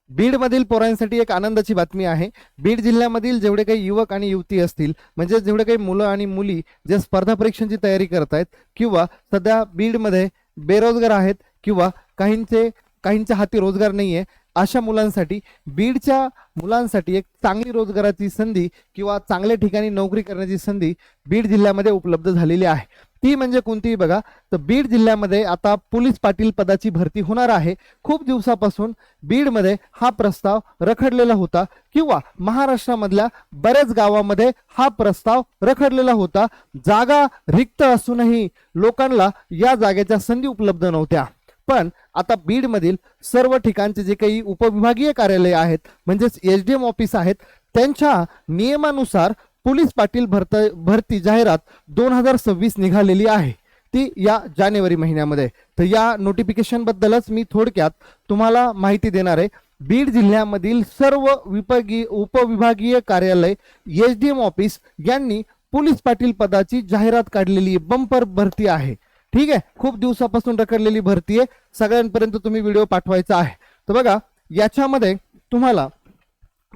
बीडमधील पोरांसाठी एक आनंदाची बातमी आहे। बीड जिल्ह्यामधील जेवढे काही युवक आणि युवती असतील, म्हणजे जेवढे काही मुलं आणि मुली जे स्पर्धा परीक्षांची तयारी करत आहेत किंवा सध्या बीडमध्ये बेरोजगार आहेत किंवा काहींच्या हाती रोजगार नाहीये, अशा मुलांसाठी, बीडच्या मुलांसाठी एक चांगली रोजगाराची संधी किंवा चांगल्या ठिकाणी नोकरी करण्याची संधी बीड जिल्ह्यामध्ये उपलब्ध झालेली आहे। ती म्हणजे कोणतीही बघा, तर बीड जिल्ह्यामध्ये आता पोलीस पाटील पदाची भरती होणार आहे। खूप दिवसापासून बीडमध्ये हा प्रस्ताव रखडलेला होता किंवा महाराष्ट्रामधल्या बऱ्याच गावामध्ये हा प्रस्ताव रखडलेला होता। जागा रिक्त असूनही लोकांना या जागेच्या संधी उपलब्ध नव्हत्या। पण आता बीडमधील सर्व ठिकाणचे जे काही उपविभागीय कार्यालय आहेत, म्हणजेच एसडीएम ऑफिस आहेत, त्यांच्या नियमानुसार पोलीस पाटील भरती जाहिरात 2026 निघालेली आहे, ती या जानेवारी महिन्यामध्ये। तर या नोटिफिकेशन बद्दलच मी थोडक्यात तुम्हाला माहिती देणार आहे। बीड जिल्ह्यामधील सर्व उपविभागीय कार्यालय एसडीएम ऑफिस यांनी पोलीस पाटील पदाची जाहिरात काढलेली बंपर भरती आहे। ठीक आहे, खूप दिवसापासून रखडलेली भरती आहे, सगळ्यांपर्यंत तुम्ही व्हिडिओ पाठवायचा आहे। तर बघा, याच्यामध्ये तुम्हाला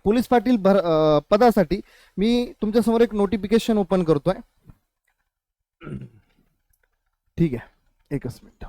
पोलीस पाटील पदासाठी मी तुमच्या समोर एक नोटिफिकेशन ओपन करतोय। ठीक आहे, एकच मिनिट।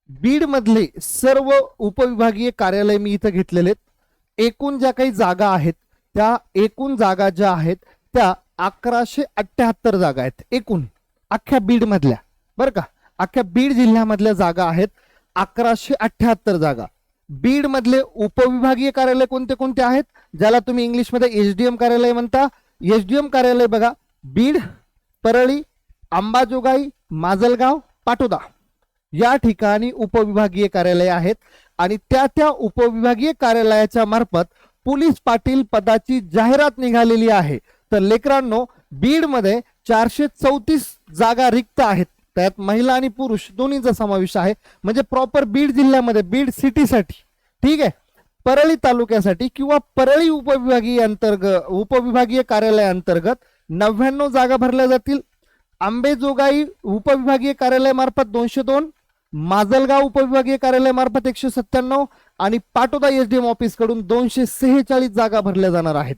बीड मधले सर्व उपविभागीय कार्यालय मी इथं घेतलेले आहेत। एकूण ज्या काही जागा आहेत, त्या एकूण जागा ज्या आहेत त्या 1178 जागा आहेत एकूण अख्ख्या बीड मधल्या, बरं का, अख्ख्या बीड जिल्ह्यामधल्या जागा आहेत 1178 जागा। बीड मधले उपविभागीय कार्यालय कोणते कोणते आहेत, ज्याला तुम्ही इंग्लिश मध्ये एसडीएम कार्यालय म्हणता। एसडीएम कार्यालय बघा, बीड, परळी, अंबाजोगाई, माजलगाव, पाटोदा या ठिकाणी उपविभागीय कार्यालय आहेत आणि त्या उपविभागीय कार्यालयाच्या मार्फत पोलीस पाटील पदाची जाहिरात निघालेली आहे। तर लेकरांनो, बीड मध्ये 434 जागा रिक्त आहेत, त्यात महिला आणि पुरुष दोन्हीचा समावेश आहे, म्हणजे प्रॉपर बीड जिल्ह्यामध्ये बीड सिटीसाठी। ठीक आहे, परळी तालुक्यासाठी किंवा परळी उपविभागीय कार्यालय अंतर्गत 99 जागा भरल्या जातील। अंबेजोगाई उपविभागीय कार्यालय मार्फत 202, माजलगाव उपविभागीय कार्यालय मार्फत 197 आणि पाटोदा एसडीएम ऑफिस कडून 246 जागा भरल्या जाणार आहेत।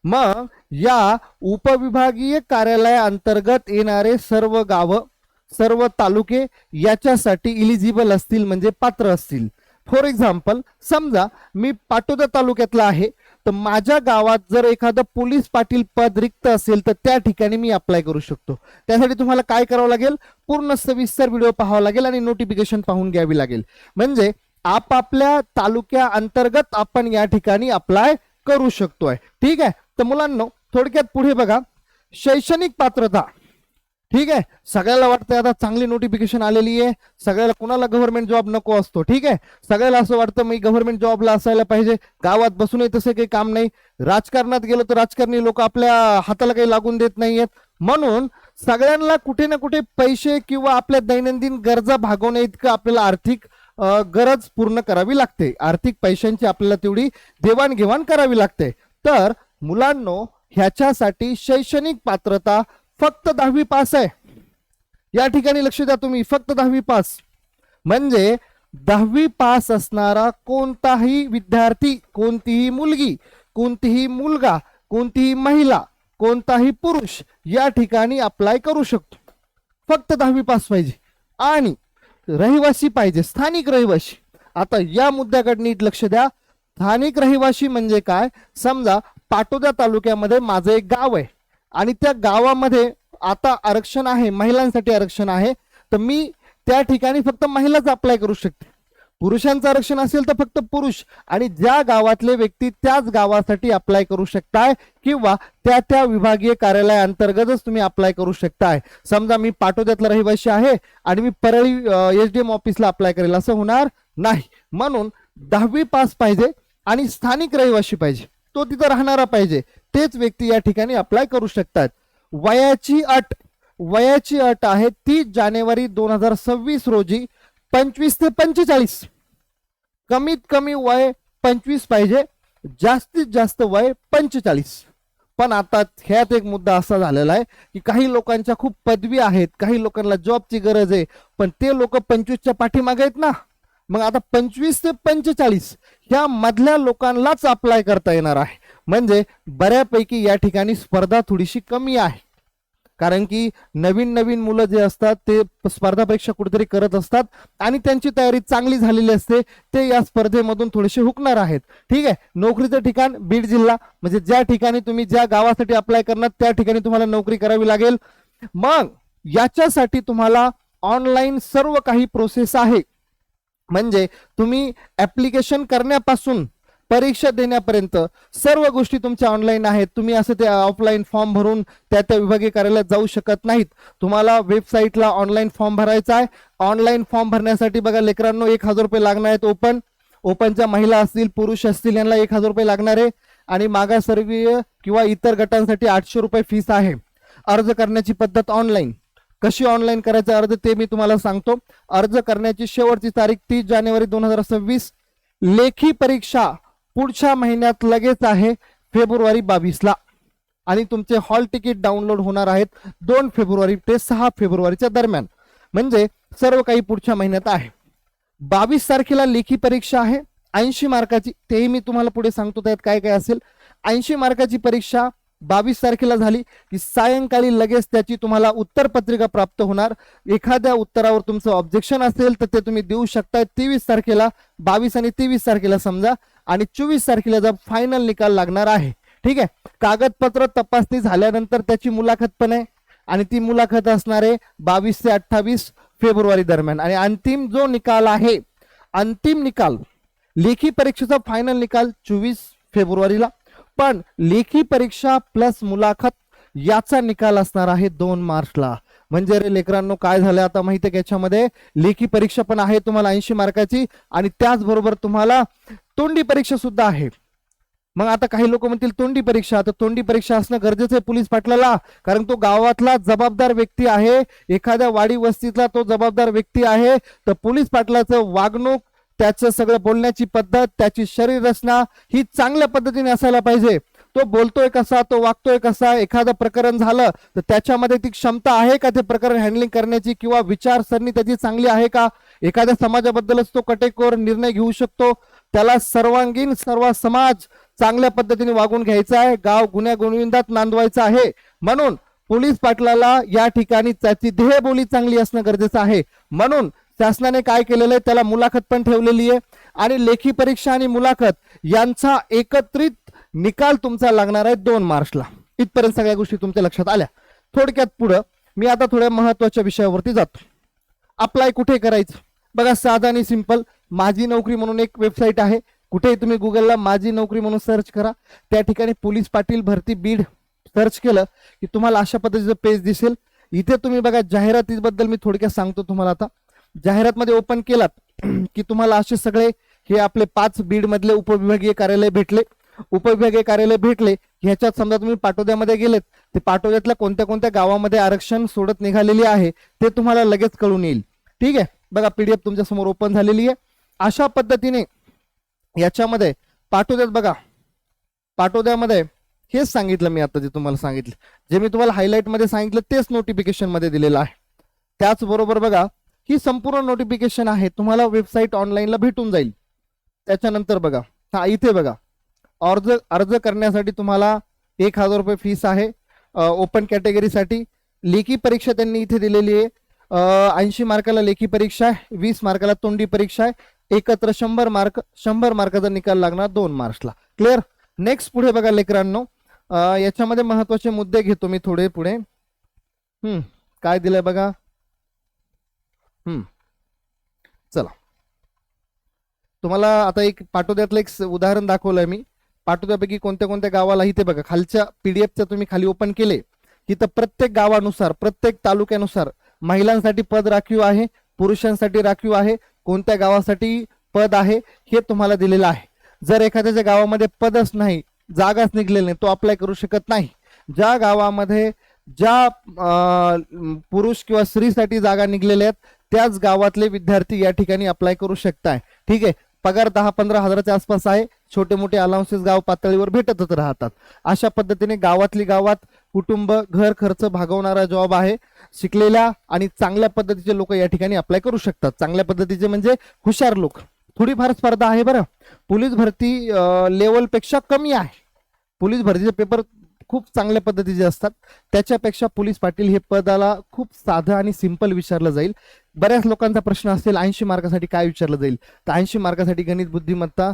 मग या उपविभागीय कार्यालय अंतर्गत येणारे सर्व गाव, सर्व तालुके याच्यासाठी इलिजिबल असतील, म्हणजे पात्र असतील। फॉर एक्झाम्पल, समजा मी पाटोदा तालुक्यातला आहे, तर माझ्या गावात जर एखादं पोलीस पाटील पद रिक्त असेल तर त्या ठिकाणी मी अप्लाय करू शकतो। त्यासाठी तुम्हाला काय करावं लागेल, पूर्ण सविस्तर व्हिडिओ पाहावा लागेल आणि नोटिफिकेशन पाहून घ्यावी लागेल, म्हणजे आपापल्या तालुक्या अंतर्गत आपण या ठिकाणी अप्लाय करू शकतोय। ठीक आहे, तर मुलांनो थोडक्यात पुढे बघा, शैक्षणिक पात्रता। ठीक आहे, सगळ्याला वाटतं आता चांगली नोटिफिकेशन आलेली आहे, सगळ्याला, कुणाला गव्हर्नमेंट जॉब नको असतो। ठीक आहे, सगळ्याला असं वाटतं मी गव्हर्नमेंट जॉबला असायला पाहिजे, गावात बसूनही तसे काही काम नाही, राजकारणात गेलो तर राजकारणी लोक आपल्या हाताला काही लागून देत नाहीयेत, म्हणून सगळ्यांना कुठे ना कुठे पैसे किंवा आपल्या दैनंदिन गरजा भागवण्या इतकं आपल्याला आर्थिक गरज पूर्ण करावी लागते, आर्थिक पैशांची आपल्याला तेवढी देवाणघेवाण करावी लागते। तर मुलांनो, ह्याच्यासाठी शैक्षणिक पात्रता फक्त 10वी पास आहे। या ठिकाणी लक्ष द्या तुम्ही, फक्त 10वी पास, म्हणजे 10वी पास असणारा कोणताही विद्यार्थी, कोणतीही मुलगी, कोणतीही मुलगा, कोणतीही महिला, कोणताही पुरुष या ठिकाणी अप्लाय करू शकतो। फक्त 10वी पास पाहिजे आणि रहिवासी पाहिजे, स्थानिक रहिवासी। आता या मुद्द्याकडे नीट लक्ष द्या, स्थानिक रहिवासी म्हणजे काय, समजा पाटोदा तालुक्यामध्ये माझं एक गाव आहे आणि त्या गावामध्ये आता आरक्षण आहे, महिलांसाठी आरक्षण आहे, तर मी त्या ठिकाणी फक्त महिलाच अप्लाय करू शकते। पुरुषांचं आरक्षण असेल तर फक्त पुरुष आणि ज्या गावातले व्यक्ती त्याच गावासाठी अप्लाय करू शकताय किंवा त्या विभागीय कार्यालय अंतर्गतच तुम्ही अप्लाय करू शकताय। समजा मी पाटोद्यातला रहिवासी आहे आणि मी परळी एसडीएम ऑफिसला अप्लाय करेल असं होणार नाही, म्हणून 10वी पास पाहिजे आणि स्थानिक रहिवासी पाहिजे, तो तिथं राहणारा पाहिजे, तेच व्यक्ती या ठिकाणी अप्लाय करू शकतात। वयाची अट आहे 30 जानेवारी 2026 रोजी 25 ते 45, कमीत कमी वय 25 पाहिजे, जास्तीत जास्त वय 45। पण आता ह्यात एक मुद्दा असा झालेला आहे की काही लोकांच्या खूप पदवी आहेत, काही लोकांना जॉबची गरज आहे, पण ते लोक 25च्या पाठीमागे आहेत ना, मग आता 25 ते 45 ह्या मधल्या लोकांनाच अप्लाय करता येणार आहे. म्हणजे बऱ्यापैकी या ठिकाणी स्पर्धा थोडीशी कमी आहे, कारण की नवीन नवीन मुलं जे असतात ते स्पर्धा परीक्षा कुठेतरी करत असतात आणि त्यांची तयारी चांगली झालेली असते, ते या स्पर्धेमधून थोडेसे हुकणार आहेत. ठीक आहे. नोकरीचं ठिकाण बीड जिल्हा, म्हणजे ज्या ठिकाणी तुम्ही ज्या गावासाठी अप्लाय करणार त्या ठिकाणी तुम्हाला नोकरी करावी लागेल. मग याच्यासाठी तुम्हाला ऑनलाईन सर्व काही प्रोसेस आहे. म्हणजे तुम्ही ऍप्लिकेशन करण्यापासून परीक्षा देण्यापर्यंत सर्व गोष्टी तुमच्या ऑनलाईन आहेत. तुम्ही असं ते ऑफलाईन फॉर्म भरून त्या विभागीय कार्यालयात जाऊ शकत नाहीत. तुम्हाला वेबसाईटला ऑनलाईन फॉर्म भरायचा आहे. ऑनलाईन फॉर्म भरण्यासाठी बघा लेकरांनो 1,000 रुपये लागणार आहेत. ओपनच्या महिला असतील पुरुष असतील यांना 1,000 रुपये लागणार आहे आणि मागासवर्गीय किंवा इतर गटांसाठी 800 रुपये फीस आहे. अर्ज करण्याची पद्धत ऑनलाईन. कशी ऑनलाईन करायचा अर्ज ते मी तुम्हाला सांगतो. अर्ज करण्याची शेवटची तारीख 30 जानेवारी 2026. लेखी परीक्षा पुढच्या महिन्यात लगेच आहे फेब्रुवारी 22ला आणि तुमचे हॉल तिकीट डाउनलोड होणार आहेत 2 फेब्रुवारी ते 6 फेब्रुवारीच्या दरम्यान. म्हणजे सर्व काही पुढच्या महिन्यात आहे. 22 तारखेला लेखी परीक्षा आहे 80 मार्काची. तेही मी तुम्हाला पुढे सांगतो त्यात काय काय असेल. 80 मार्काची परीक्षा 22 तारखेला झाली की सायंकाळी लगेच त्याची तुम्हाला उत्तरपत्रिका प्राप्त होणार. एखाद्या उत्तरावर तुमचं ऑब्जेक्शन असेल तर ते तुम्ही देऊ शकता 23 तारखेला. 22 आणि 23 तारखेला समजा आणि 24 तारखेला जर फायनल निकाल लागणार आहे. ठीक आहे. कागदपत्र तपासणी झाल्यानंतर त्याची मुलाखत पण आहे आणि ती मुलाखत असणार आहे 22 ते 28 फेब्रुवारी दरम्यान. आणि अंतिम जो निकाल आहे, अंतिम निकाल लेखी परीक्षेचा फायनल निकाल 24 फेब्रुवारीला. पण लेखी परीक्षा प्लस मुलाखत याचा निकाल असणार आहे 2 मार्चला. म्हणजे रे लेकरांनो काय झालं आता माहिती आहे का, याच्यामध्ये लेखी परीक्षा पण आहे तुम्हाला 80 मार्काची आणि त्याचबरोबर तुम्हाला तोंडी परीक्षा सुद्धा आहे. मग आता काही लोक म्हणतील तोंडी परीक्षा, तर तोंडी परीक्षा असणं गरजेचं आहे पोलीस पाटलाला, कारण तो गावातला जबाबदार व्यक्ती आहे. एखाद्या वाडी वस्तीतला तो जबाबदार व्यक्ती आहे. तर पोलीस पाटलाचं वागणूक, त्याचं सगळं बोलण्याची पद्धत, त्याची शरीर रचना ही चांगल्या पद्धतीने असायला पाहिजे. तो बोलतोय कसा, तो वागतोय कसा, एखादं प्रकरण झालं तर त्याच्यामध्ये ती क्षमता आहे का ते प्रकरण हँडलिंग करण्याची, किंवा विचारसरणी त्याची चांगली आहे का, एखाद्या समाजाबद्दलच तो कटेकोर निर्णय घेऊ शकतो. त्याला सर्वांगीण सर्व समाज चांगल्या पद्धतीने वागून घ्यायचा आहे, गाव गुन्ह्या गोविंदात नांदवायचं आहे. म्हणून पोलीस पाटलाला या ठिकाणी त्याची देहबोली चांगली असणं गरजेचं आहे. म्हणून शासनाने काय केलेलं आहे, त्याला मुलाखत पण ठेवलेली आहे आणि लेखी परीक्षा आणि मुलाखत यांचा एकत्रित निकाल तुमचा लागणार आहे 2 मार्चला. इथपर्यंत सगळ्या गोष्टी तुमच्या लक्षात आल्या. थोडक्यात पुढं मी आता थोड्या महत्वाच्या विषयावरती जातो. अप्लाय कुठे करायचं बघा, साधा आणि सिंपल. माझी नोकरी म्हणून एक वेबसाईट आहे. कुठेही तुम्ही गुगलला माझी नोकरी म्हणून सर्च करा, त्या ठिकाणी पोलीस पाटील भरती बीड सर्च केलं की तुम्हाला अशा पद्धतीचं पेज दिसेल. इथे तुम्ही बघा जाहिरातीबद्दल मी थोडक्यात सांगतो तुम्हाला. आता जाहिरात मध्ये ओपन केलात की तुम्हाला असे सगळे हे आपले 5 बीड मधले उपविभागीय कार्यालय भेटले. उपविभागीय कार्यालय भेटले ह्याच्यात समजा तुम्ही पाटोद्यामध्ये गेलेत, ते पाटोद्यातल्या कोणत्या कोणत्या गावामध्ये आरक्षण सोडत निघालेली आहे ते तुम्हाला लगेच कळून येईल. ठीक आहे. बघा PDF तुमच्या समोर ओपन झालेली आहे. अशा पद्धतीने याच्यामध्ये पाटोद्यात बघा, पाटोद्यामध्ये हेच सांगितलं मी आता, जे तुम्हाला सांगितलं, जे मी तुम्हाला हायलाइट मध्ये सांगितलं तेच नोटिफिकेशन मध्ये दिलेलं आहे. त्याचबरोबर बघा ही संपूर्ण नोटिफिकेशन आहे, तुम्हाला वेबसाईट ऑनलाईनला भेटून जाईल. त्याच्यानंतर बघा हा इथे बघा अर्ज करण्यासाठी तुम्हाला 1,000 रुपये फीस आहे. ओपन कॅटेगरीसाठी लेखी परीक्षा त्यांनी इथे दिलेली आहे. 80 मार्काला लेखी परीक्षा आहे, 20 मार्काला तोंडी परीक्षा आहे. एकत्र 100 मार्क, 100 मार्काचा निकाल लागणार 2 मार्चला. क्लिअर. नेक्स्ट पुढे बघा लेकरांनो, याच्यामध्ये महत्वाचे मुद्दे घेतो मी थोडे पुढे. काय दिलंय बघा. चला तुम्हाला आता एक पाटोद्यातलं एक उदाहरण दाखवलंय मी. पाटोद्यापैकी कोणत्या कोणत्या गावाला इथे बघा खालच्या PDFच्या तुम्ही खाली ओपन केले की तर प्रत्येक गावानुसार प्रत्येक तालुक्यानुसार महिलांसाठी पद राखीव आहे, पुरुषांसाठी राखीव आहे, कोणत्या गावासाठी पद आहे हे तुम्हाला दिलेलं आहे. जर एखाद्याच्या गावामध्ये पदच नाही, जागाच निघलेली नाही, तो अप्लाय करू शकत नाही. ज्या गावामध्ये ज्या पुरुष किंवा स्त्रीसाठी जागा निघलेल्या आहेत त्याच गावातले विद्यार्थी या ठिकाणी अप्लाय करू शकताय. ठीक आहे. पगार 10-15 हजाराच्या आसपास आहे. छोटे मोठे अलाउन्सेस गाव पातळीवर भेटतच राहतात. अशा पद्धतीने गावातली गावात कुटुंब घर खर्च भागवणारा जॉब आहे. शिकलेल्या आणि चांगल्या पद्धतीचे लोक या ठिकाणी अप्लाय करू शकतात. चांगल्या पद्धतीचे म्हणजे हुशार लोक. थोडीफार स्पर्धा आहे बरं. पोलीस भरती लेवल पेक्षा कमी आहे. पोलीस भरतीचे पेपर खूप चांगल्या पद्धतीचे असतात. त्याच्यापेक्षा पोलीस पाटील हे पदाला खूप साधं आणि सिंपल विचारलं जाईल. बऱ्याच लोकांचा प्रश्न असेल 80 मार्कासाठी काय विचारलं जाईल, तर 80 मार्कासाठी गणित बुद्धिमत्ता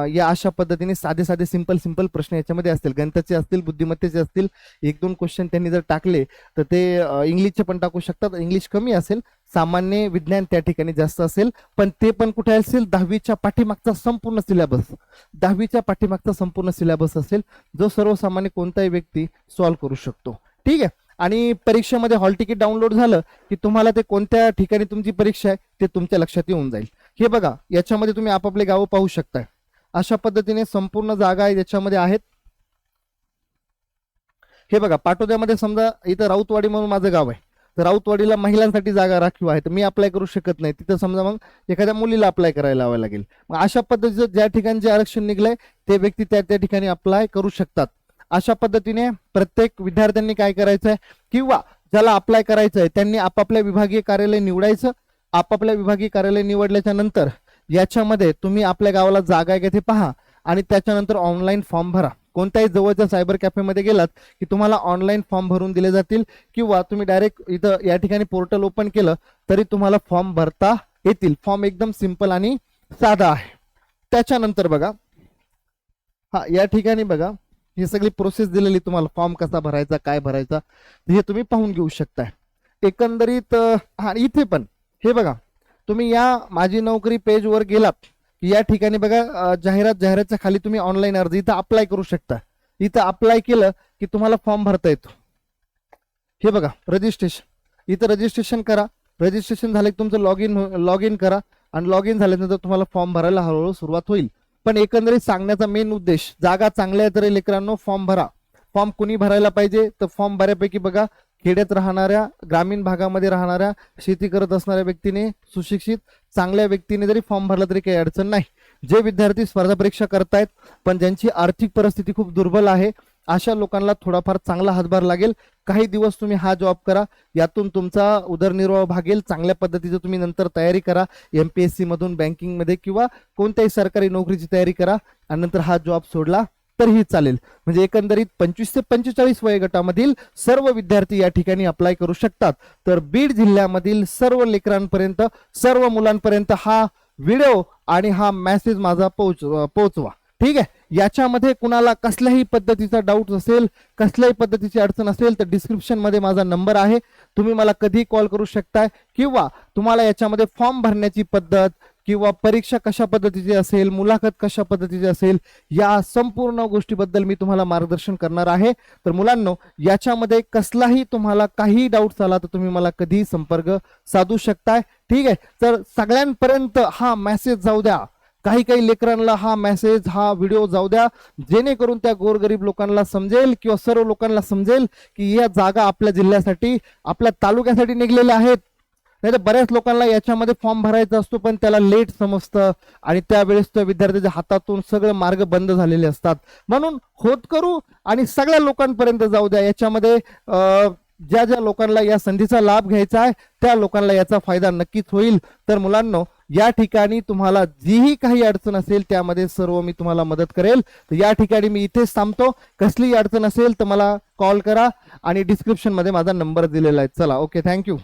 या अशा पद्धतीने साधे साधे सिंपल प्रश्न याच्यामध्ये असतील. गणिताचे असतील, बुद्धिमत्तेचे असतील. 1-2 क्वेश्चन त्यांनी जर टाकले तर ते इंग्लिशचे पण टाकू शकतात. इंग्लिश कमी असेल, सामान्य विज्ञान त्या ठिकाणी जास्त असेल. पण ते पण कुठे असेल, 10वीच्या पाठीमागचा संपूर्ण सिलेबस. 10वीच्या पाठीमागचा संपूर्ण सिलेबस असेल, जो सर्वसामान्य कोणताही व्यक्ती सॉल्व्ह करू शकतो. ठीक आहे. आणि परीक्षेमध्ये हॉल तिकीट डाउनलोड झालं की तुम्हाला ते कोणत्या ठिकाणी तुमची परीक्षा आहे ते तुमच्या लक्षात येऊन जाईल. हे बघा, याच्यामध्ये तुम्ही आपापले गावं पाहू शकताय. अशा पद्धतीने संपूर्ण जागा याच्यामध्ये आहेत. हे बघा, पाटोद्यामध्ये समजा इथं राऊतवाडी म्हणून माझं गाव आहे, तर राऊतवाडीला महिलांसाठी जागा राखीव आहे, तर मी अप्लाय करू शकत नाही. तिथं समजा मग एखाद्या मुलीला अप्लाय करायला लावावं लागेल. मग अशा पद्धतीचं ज्या ठिकाणी जे आरक्षण निघलंय ते व्यक्ती त्या ठिकाणी अप्लाय करू शकतात. अशा पद्धतीने प्रत्येक विद्यार्थ्यांनी काय करायचंय, किंवा ज्याला अप्लाय करायचंय त्यांनी आपापल्या विभागीय कार्यालय निवडायचं. आपापल्या विभागीय कार्यालय निवडल्याच्या नंतर याच्यामध्ये तुम्ही आपल्या गावाला जागा आहे का ते पहा आणि त्याच्यानंतर ऑनलाईन फॉर्म भरा. कोणत्याही जवळच्या सायबर कॅफेमध्ये गेलात की तुम्हाला ऑनलाईन फॉर्म भरून दिले जातील, किंवा तुम्ही डायरेक्ट इथं या ठिकाणी पोर्टल ओपन केलं तरी तुम्हाला फॉर्म भरता येतील. फॉर्म एकदम सिंपल आणि साधा आहे. त्याच्यानंतर बघा, या ठिकाणी बघा ही सगळी प्रोसेस दिलेली तुम्हाला, फॉर्म कसा भरायचा, काय भरायचा, हे तुम्ही पाहून घेऊ शकताय. एकंदरीत इथे पण हे बघा, तुम्ही या माझी नोकरी पेज वर गेलात या ठिकाणी बघा, जाहिरातच्या खाली तुम्ही ऑनलाईन अर्ज इथं अप्लाय करू शकता. इथं अप्लाय केलं की तुम्हाला फॉर्म भरता येतो. हे बघा, रजिस्ट्रेशन, इथं रजिस्ट्रेशन करा. रजिस्ट्रेशन झालं की तुमचं लॉग इन करा आणि लॉग इन झाल्यानंतर तुम्हाला फॉर्म भरायला हळूहळू सुरुवात होईल. पण एकंदरीत सांगण्याचा मेन उद्देश, जागा चांगल्या आहे तर लेकरांनो फॉर्म भरा. फॉर्म कुणी भरायला पाहिजे, तर फॉर्म बऱ्यापैकी बघा खेड्यात राहणाऱ्या, ग्रामीण भागामध्ये राहणाऱ्या, शेती करत असणाऱ्या व्यक्तीने, सुशिक्षित चांगल्या व्यक्तीने जरी फॉर्म भरला तरी काही अडचण नाही. जे विद्यार्थी स्पर्धा परीक्षा करतायत पण ज्यांची आर्थिक परिस्थिती खूप दुर्बल आहे, अशा लोकांना थोडाफार चांगला हातभार लागेल. काही दिवस तुम्ही हा जॉब करा, यातून तुमचा उदरनिर्वाह भागेल. चांगल्या पद्धतीचं तुम्ही नंतर तयारी करा, MPSC मधून बँकिंग मध्ये किंवा कोणत्याही सरकारी नोकरीची तयारी करा आणि नंतर हा जॉब सोडला तरीही चालेल. म्हणजे एकंदरीत 25 ते 45 वयोगटामधील सर्व विद्यार्थी या ठिकाणी अप्लाय करू शकतात. तर बीड जिल्ह्यामधील सर्व लेकरांपर्यंत, सर्व मुलांपर्यंत हा व्हिडिओ आणि हा मेसेज माझा पोहोचवा. ठीक आहे. याच्यामध्ये कुणाला कसल्याही पद्धतीचा डाऊट असेल, कसल्याही पद्धतीची अडचण असेल तर डिस्क्रिप्शन मध्ये माझा नंबर आहे, तुम्ही मला कधी कॉल करू शकताय. किंवा तुम्हाला याच्यामध्ये फॉर्म भरण्याची पद्धत किंवा परीक्षा कशा पद्धतीची असेल, मुलाखत कशा पद्धतीची असेल, या संपूर्ण गोष्टीबद्दल मी तुम्हाला मार्गदर्शन करणार आहे. तर मुलांनो, याच्यामध्ये कसलाही तुम्हाला काही डाऊट आला तर तुम्ही मला कधी संपर्क साधू शकताय. ठीक आहे. तर सगळ्यांपर्यंत हा मेसेज जाऊ द्या, काही लेकरांना हा मेसेज, हा व्हिडिओ जाऊ द्या, जेणेकरून त्या गोरगरीब लोकांना समजेल किंवा सर्व लोकांना समजेल की या जागा आपल्या जिल्ह्यासाठी, आपल्या तालुक्यासाठी निघलेल्या आहेत. नाही तर बऱ्याच लोकांना याच्यामध्ये फॉर्म भरायचा असतो पण त्याला लेट समजतं आणि त्यावेळेस त्या विद्यार्थ्याच्या हातातून सगळे मार्ग बंद झालेले असतात. म्हणून होत करू आणि सगळ्या लोकांपर्यंत जाऊ द्या. याच्यामध्ये ज्या ज्या लोकांना या संधीचा लाभ घ्यायचा आहे त्या लोकांना याचा फायदा नक्कीच होईल. तर मुलांनो, या ठिकाणी तुम्हाला जीही काही अडचण असेल त्यामध्ये सर्व मी तुम्हाला मदत करेल. तर या ठिकाणी मी इथेच थांबतो. कसली अडचण असेल तर मला कॉल करा आणि डिस्क्रिप्शन मध्ये माझा नंबर दिलेला आहे. चला, ओके, थँक्यू.